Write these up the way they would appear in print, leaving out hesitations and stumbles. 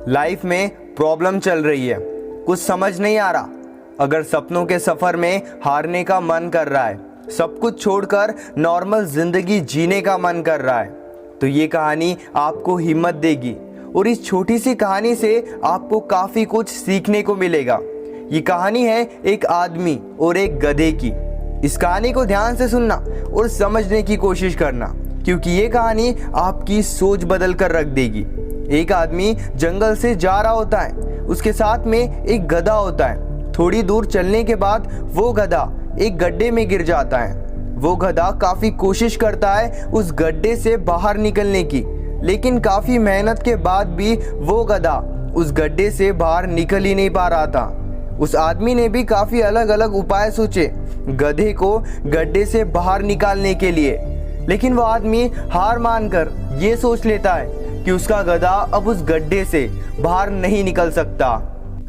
Life में problem चल रही है, कुछ समझ नहीं आ रहा। अगर सपनों के सफ़र में हारने का मन कर रहा है, सब कुछ छोड़कर नॉर्मल ज़िंदगी जीने का मन कर रहा है, तो ये कहानी आपको हिम्मत देगी। और इस छोटी सी कहानी से आपको काफ़ी कुछ सीखने को मिलेगा। ये कहानी है एक आदमी और एक गधे की। इस कहानी को ध्यान से सुनना और समझने की कोशिश करना, क्योंकि ये कहानी आपकी सोच बदल कर रख देगी। एक आदमी जंगल से जा रहा होता है, उसके साथ में एक गधा होता है। थोड़ी दूर चलने के बाद वो गधा एक गड्ढे में गिर जाता है। वो गधा काफ़ी कोशिश करता है उस गड्ढे से बाहर निकलने की, लेकिन काफ़ी मेहनत के बाद भी वो गधा उस गड्ढे से बाहर निकल ही नहीं पा रहा था। उस आदमी ने भी काफ़ी अलग अलग उपाय सोचे गधे को गड्ढे से बाहर निकालने के लिए, लेकिन वो आदमी हार मानकर ये सोच लेता है कि उसका गधा अब उस गड्ढे से बाहर नहीं निकल सकता।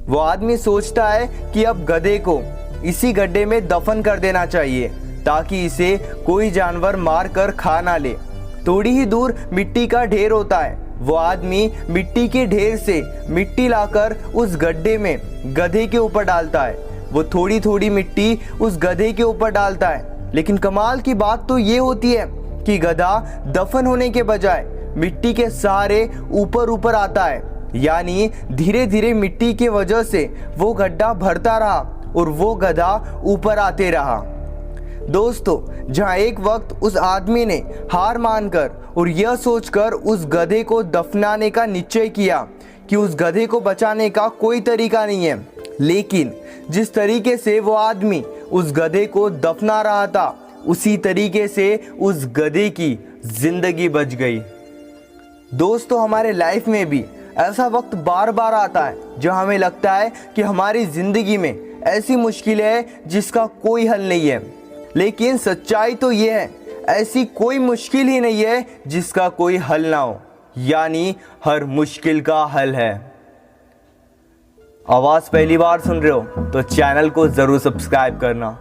वो आदमी सोचता है कि अब गधे को इसी गड्ढे में दफन कर देना चाहिए, ताकि इसे कोई जानवर मार कर खा ना ले। थोड़ी ही दूर मिट्टी का ढेर होता है। वो आदमी मिट्टी के ढेर से मिट्टी लाकर उस गड्ढे में गधे के ऊपर डालता है। वो थोड़ी थोड़ी मिट्टी उस गधे के ऊपर डालता है, लेकिन कमाल की बात तो ये होती है कि गधा दफन होने के बजाय मिट्टी के सहारे ऊपर ऊपर आता है। यानी धीरे धीरे मिट्टी की वजह से वो गड्ढा भरता रहा और वो गधा ऊपर आते रहा। दोस्तों, जहाँ एक वक्त उस आदमी ने हार मानकर और यह सोचकर उस गधे को दफनाने का निश्चय किया कि उस गधे को बचाने का कोई तरीका नहीं है, लेकिन जिस तरीके से वो आदमी उस गधे को दफना रहा था, उसी तरीके से उस गधे की जिंदगी बच गई। दोस्तों, हमारे लाइफ में भी ऐसा वक्त बार बार आता है जहाँ हमें लगता है कि हमारी ज़िंदगी में ऐसी मुश्किलें हैं जिसका कोई हल नहीं है, लेकिन सच्चाई तो ये है, ऐसी कोई मुश्किल ही नहीं है जिसका कोई हल ना हो। यानी हर मुश्किल का हल है। आवाज़ पहली बार सुन रहे हो तो चैनल को ज़रूर सब्सक्राइब करना।